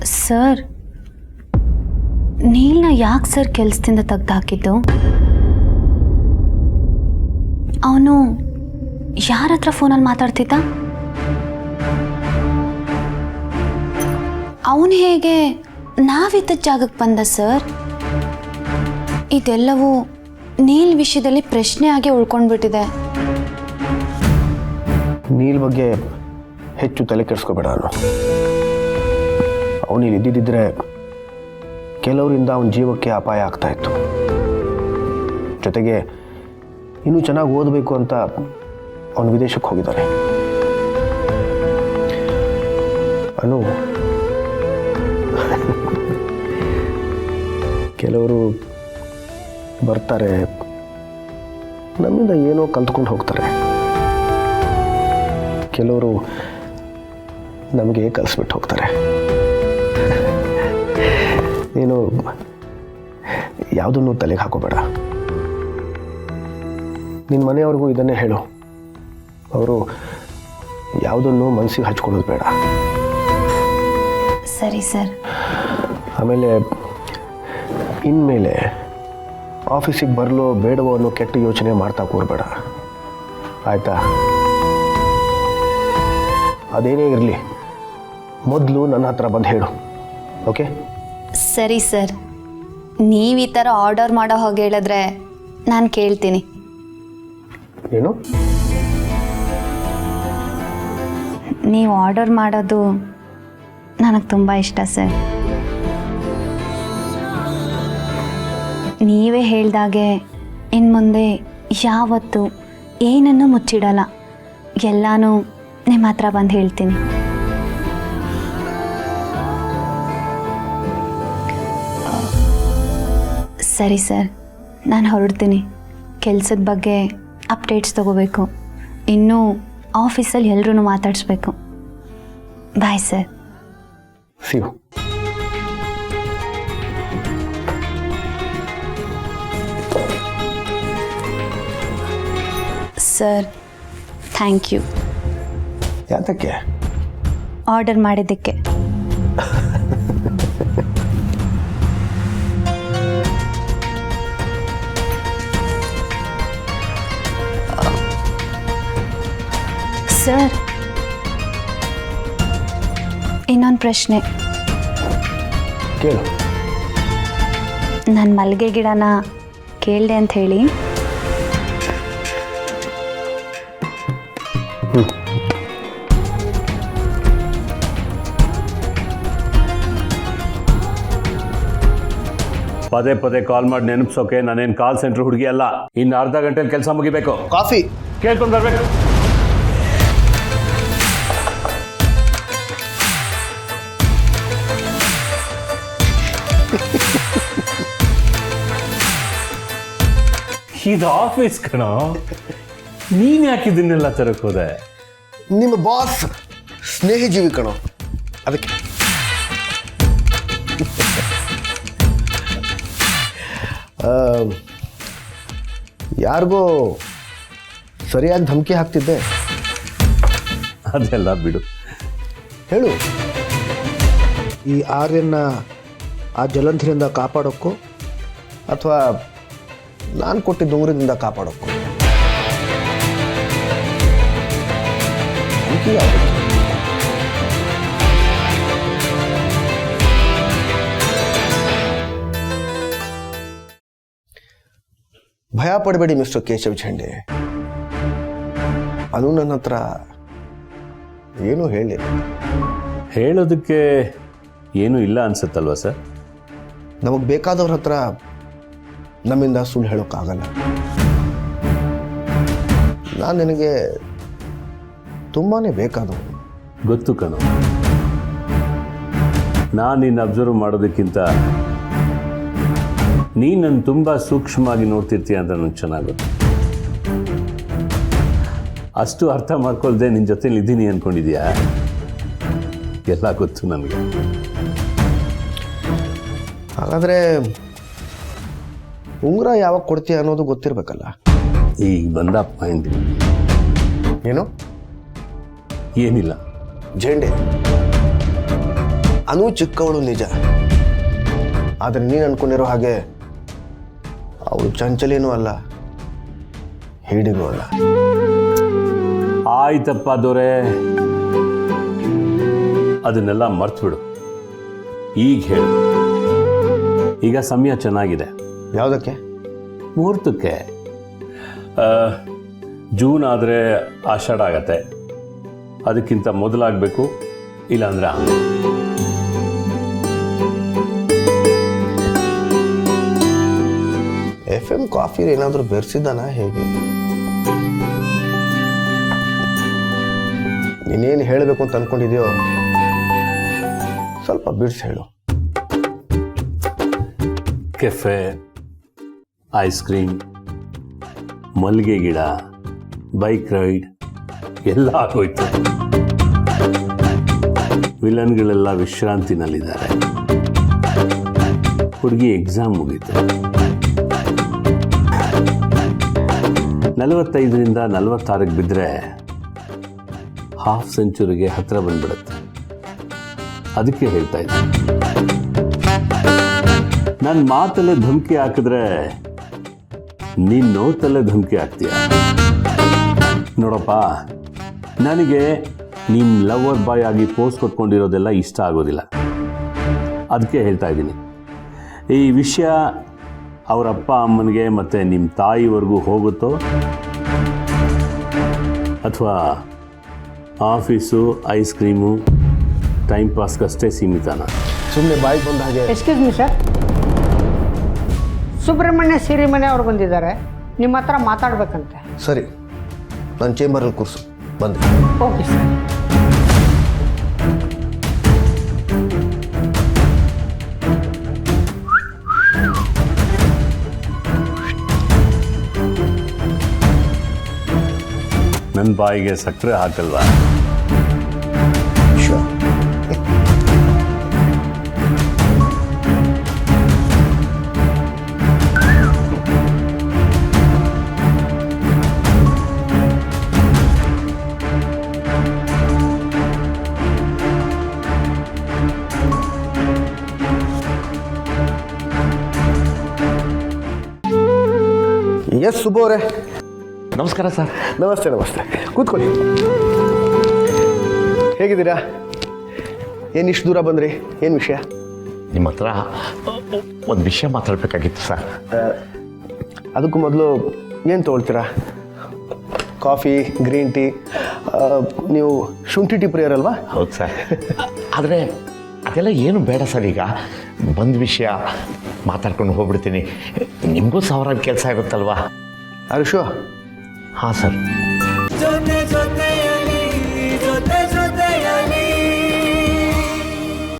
Sir, ನೀಲ್ನ ಯಾಕೆ sir ಕೆಲಸದಿಂದ ತೆಗ್ದಾಕಿದ್ದು? ಅವನು ಯಾರ ಹತ್ರ ಫೋನಲ್ಲಿ ಮಾತಾಡ್ತಿದ್ದ? ಅವನು ಹೇಗೆ ನಾವಿದ್ದ ಜಾಗಕ್ಕೆ ಬಂದ ಸರ್? ಇದೆಲ್ಲವೂ ನೀಲ್ ವಿಷಯದಲ್ಲಿ ಪ್ರಶ್ನೆ ಆಗಿ ಉಳ್ಕೊಂಡ್ಬಿಟ್ಟಿದೆ. ನೀಲ್ ಬಗ್ಗೆ ಹೆಚ್ಚು ತಲೆ ಕೆಡಿಸ್ಕೋಬೇಡ. ಅವನಿಲ್ಲಿ ಇದ್ದಿದ್ದರೆ ಕೆಲವರಿಂದ ಅವನ ಜೀವಕ್ಕೆ ಅಪಾಯ ಆಗ್ತಾ ಇತ್ತು. ಜೊತೆಗೆ ಇನ್ನೂ ಚೆನ್ನಾಗಿ ಓದಬೇಕು ಅಂತ ಅವನು ವಿದೇಶಕ್ಕೆ ಹೋಗಿದ್ದಾನೆ. ಅನು, ಕೆಲವರು ಬರ್ತಾರೆ, ನಮ್ಮಿಂದ ಏನೋ ಕಲ್ತ್ಕೊಂಡು ಹೋಗ್ತಾರೆ. ಕೆಲವರು ನಮಗೆ ಕಲಿಸ್ಬಿಟ್ಟು ಹೋಗ್ತಾರೆ. ನೀನು ಯಾವುದನ್ನು ತಲೆಗೆ ಹಾಕೋಬೇಡ. ನಿನ್ನ ಮನೆಯವ್ರಿಗೂ ಇದನ್ನೇ ಹೇಳು. ಅವರು ಯಾವುದನ್ನು ಮನಸ್ಸಿಗೆ ಹಚ್ಕೊಳ್ಳೋದು ಬೇಡ. ಸರಿ ಸರ್. ಆಮೇಲೆ ಇನ್ಮೇಲೆ ಆಫೀಸಿಗೆ ಬರಲೋ ಬೇಡವೋ ಅನ್ನೋ ಕೆಟ್ಟ ಯೋಚನೆ ಮಾಡ್ತಾ ಕೂರಬೇಡ, ಆಯಿತಾ? ಅದೇನೇ ಇರಲಿ, ಮೊದಲು ನನ್ನ ಹತ್ರ ಬಂದು ಹೇಳು, ಓಕೆ? ಸರಿ ಸರ್. ನೀವು ಈ ಥರ ಆರ್ಡರ್ ಮಾಡೋ ಹಾಗೆ ಹೇಳಿದ್ರೆ ನಾನು ಕೇಳ್ತೀನಿ. ಏನು? ನೀವು ಆರ್ಡರ್ ಮಾಡೋದು ನನಗೆ ತುಂಬ ಇಷ್ಟ ಸರ್. ನೀವೇ ಹೇಳ್ದಾಗೆ ಇನ್ನು ಮುಂದೆ ಯಾವತ್ತೂ ಏನನ್ನೂ ಮುಚ್ಚಿಡಲ್ಲ. ಎಲ್ಲನೂ ನಿಮ್ಮ ಹತ್ರ ಬಂದು ಹೇಳ್ತೀನಿ. ಸರಿ ಸರ್, ನಾನು ಹೊರಡ್ತೀನಿ. ಕೆಲಸದ ಬಗ್ಗೆ ಅಪ್ಡೇಟ್ಸ್ ತಗೋಬೇಕು. ಇನ್ನೂ ಆಫೀಸಲ್ಲಿ ಎಲ್ಲರೂ ಮಾತಾಡಿಸ್ಬೇಕು. Bye sir. See you. Sir, thank you ಯಾತಕ್ಕೆ? ಆರ್ಡರ್ ಮಾಡಿದ್ದಕ್ಕೆ. ಸರ್, ಇನ್ನೊಂದು ಪ್ರಶ್ನೆ. ಕೇಳು. ನಾನು ಮಲ್ಲಿಗೆ ಗಿಡನ ಕೇಳಿದೆ ಅಂತ ಹೇಳಿ ಪದೇ ಪದೇ ಕಾಲ್ ಮಾಡಿ ನೆನಪಿಸೋಕೆ ನಾನೇನು ಕಾಲ್ ಸೆಂಟರ್ ಹುಡುಗಿ ಅಲ್ಲ. ಇನ್ನು ಅರ್ಧ ಗಂಟೆಲಿ ಕೆಲಸ ಮುಗಿಬೇಕು. ಕಾಫಿ ಕೇಳ್ಕೊಂಡು ಬರ್ಬೇಕು. ಇದು ಆಫೀಸ್ ಕಣೋ, ನೀನ್ ಯಾಕೆ ಇದನ್ನೆಲ್ಲ ತರಕ್ ಹೋದೆ? ನಿಮ್ಮ ಬಾಸ್ ಸ್ನೇಹಜೀವಿ ಕಣೋ, ಅದಕ್ಕೆ. ಯಾರಿಗೋ ಸರಿಯಾಗಿ ಧಮಕಿ ಹಾಕ್ತಿದ್ದೆ. ಅದೆಲ್ಲ ಬಿಡು, ಹೇಳು. ಈ ಆರ್ಯನ್ನ ಆ ಜಲಂಧರಿಂದ ಕಾಪಾಡೋಕ್ಕೋ ಅಥವಾ ನಾನು ಕೊಟ್ಟಿದ್ದ ಉಂಗುರದಿಂದ ಕಾಪಾಡೋಕ್ಕೋ? ಧಮಕಿ ಯಾವುದು? ಭಯ ಪಡಬೇಡಿ ಮಿಸ್ಟರ್ ಕೇಶವ್ ಝಂಡೆ. ಅದು ನನ್ನ ಹತ್ರ ಏನೂ ಹೇಳಿಲ್ಲ. ಹೇಳೋದಕ್ಕೆ ಏನೂ ಇಲ್ಲ ಅನ್ಸುತ್ತಲ್ವ ಸರ್? ನಮಗೆ ಬೇಕಾದವ್ರ ಹತ್ರ ನಮ್ಮಿಂದ ಸುಳ್ಳು ಹೇಳೋಕ್ಕಾಗಲ್ಲ. ನಾನು ನಿನಗೆ ತುಂಬಾ ಬೇಕಾದವನು. ಗೊತ್ತು ಕಣೋ. ನಾನು ನಿನ್ನ ಅಬ್ಸರ್ವ್ ಮಾಡೋದಕ್ಕಿಂತ ನೀನು ನನ್ನ ತುಂಬ ಸೂಕ್ಷ್ಮವಾಗಿ ನೋಡ್ತಿರ್ತೀಯ ಅಂತ ನನಗೆ ಚೆನ್ನಾಗಿ ಗೊತ್ತು. ಅಷ್ಟು ಅರ್ಥ ಮಾಡ್ಕೊಳ್ದೆ ನಿನ್ನ ಜೊತೆಲಿ ಇದ್ದೀನಿ ಅಂದ್ಕೊಂಡಿದ್ಯಾ? ಎಲ್ಲ ಗೊತ್ತು ನನಗೆ. ಹಾಗಾದರೆ ಉಂಗುರ ಯಾವಾಗ ಕೊಡ್ತೀಯ ಅನ್ನೋದು ಗೊತ್ತಿರಬೇಕಲ್ಲ. ಈಗ ಬಂದ ಪಾಯಿಂಟ್. ಏನು? ಏನಿಲ್ಲ. ಜೆಂಡೆ ಅನು ಚಿಕ್ಕವಳು ನಿಜ, ಆದರೆ ನೀನು ಅನ್ಕೊಂಡಿರೋ ಹಾಗೆ ಅವಳು ಚಂಚಲೇನೂ ಅಲ್ಲ, ಹಿಡಿನೂ ಅಲ್ಲ. ಆಯ್ತಪ್ಪ ದೊರೆ, ಅದನ್ನೆಲ್ಲ ಮರ್ತ್ಬಿಡು. ಈಗ ಹೇಳು, ಈಗ ಸಮಯ ಚೆನ್ನಾಗಿದೆ. ಯಾವುದಕ್ಕೆ? ಮುಹೂರ್ತಕ್ಕೆ. ಜೂನ್ ಆದರೆ ಆಷಾಢ ಆಗತ್ತೆ, ಅದಕ್ಕಿಂತ ಮೊದಲಾಗಬೇಕು, ಇಲ್ಲಾಂದ್ರೆ ಆಮೇಲೆ. FM ಕಾಫಿ ಏನಾದರೂ ಬೆರೆಸಿದ್ದಾನ ಹೇಗೆ? ನೀನೇನು ಹೇಳಬೇಕು ಅಂತ ಅನ್ಕೊಂಡಿದ್ಯೋ ಸ್ವಲ್ಪ ಬಿಡಿಸಿ ಹೇಳು. ಕೆಫೆ, ಐಸ್ ಕ್ರೀಮ್, ಮಲ್ಲಿಗೆ ಗಿಡ, ಬೈಕ್ ರೈಡ್ ಎಲ್ಲ ಆಗೋಯ್ತು. ವಿಲನ್ಗಳೆಲ್ಲ ವಿಶ್ರಾಂತಿನಲ್ಲಿದ್ದಾರೆ. ಹುಡುಗಿ ಎಕ್ಸಾಮ್ ಮುಗೀತು. 45ರಿಂದ 46ಕ್ಕೆ ಬಿದ್ದರೆ ಹಾಫ್ ಸೆಂಚುರಿಗೆ ಹತ್ರ ಬಂದ್ಬಿಡುತ್ತೆ. ಅದಕ್ಕೆ ಹೇಳ್ತಾ ಇದ್ದೆ, ನನ್ನ ಮಾತಲ್ಲೇ ಧಮಕಿ ಹಾಕಿದ್ರೆ ನೀನು ನೋಟಲ್ಲೇ ಧಮಕಿ ಹಾಕ್ತೀಯ. ನೋಡಪ್ಪ, ನನಗೆ ನೀನು ಲವರ್ ಬಾಯ್ ಆಗಿ ಪೋಸ್ ಕೊಟ್ಕೊಂಡಿರೋದೆಲ್ಲ ಇಷ್ಟ ಆಗೋದಿಲ್ಲ. ಅದಕ್ಕೆ ಹೇಳ್ತಾ ಇದ್ದೀನಿ, ಈ ವಿಷಯ ಅವರ ಅಪ್ಪ ಅಮ್ಮನಿಗೆ ಮತ್ತು ನಿಮ್ಮ ತಾಯಿವರೆಗೂ ಹೋಗುತ್ತೋ ಅಥವಾ ಆಫೀಸು, ಐಸ್ ಕ್ರೀಮು, ಟೈಮ್ ಪಾಸ್ಗಷ್ಟೇ ಸೀಮಿತನ? ಸುಮ್ಮನೆ ಬಾಯಿಗೆ ಬಂದ ಹಾಗೆ. Excuse me sir, Subrahmanya Sirimane ಅವ್ರು ಬಂದಿದ್ದಾರೆ, ನಿಮ್ಮ ಹತ್ರ ಮಾತಾಡ್ಬೇಕಂತೆ. ಸರಿ, ನನ್ನ ಚೇಂಬರಲ್ಲಿ ಕೂರಿಸು, ಬಂದೆ. Okay sir. ನನ್ನ ಬಾಯಿಗೆ ಸಕ್ಕರೆ ಹಾಕಲ್ವಾ? ಎಸ್ ಸುಬ್ಬು ಅವರೇ, ನಮಸ್ಕಾರ ಸರ್. ನಮಸ್ತೆ. ನಮಸ್ತೆ, ಕೂತ್ಕೊಳ್ಳಿ. ಹೇಗಿದ್ದೀರಾ? ಏನು ಇಷ್ಟು ದೂರ ಬಂದ್ರಿ? ಏನು ವಿಷಯ? ನಿಮ್ಮ ಹತ್ರ ಒಂದು ವಿಷಯ ಮಾತಾಡಬೇಕಾಗಿತ್ತು ಸರ್. ಅದಕ್ಕೂ ಮೊದಲು ಏನು ತೊಗೊಳ್ತೀರಾ? Coffee, green tea? ನೀವು ಶುಂಠಿ ಟೀ ಪ್ರಿಯರಲ್ವಾ? ಹೌದು ಸರ್, ಆದರೆ ಅದೆಲ್ಲ ಏನು ಬೇಡ ಸರ್. ಈಗ ಬಂದ ವಿಷಯ ಮಾತಾಡ್ಕೊಂಡು ಹೋಗ್ಬಿಡ್ತೀನಿ. ನಿಮಗೂ ಸಾವಿರಾರು ಕೆಲಸ ಇರುತ್ತಲ್ವಾ? ಹರೀಶು? ಹಾಂ ಸರ್.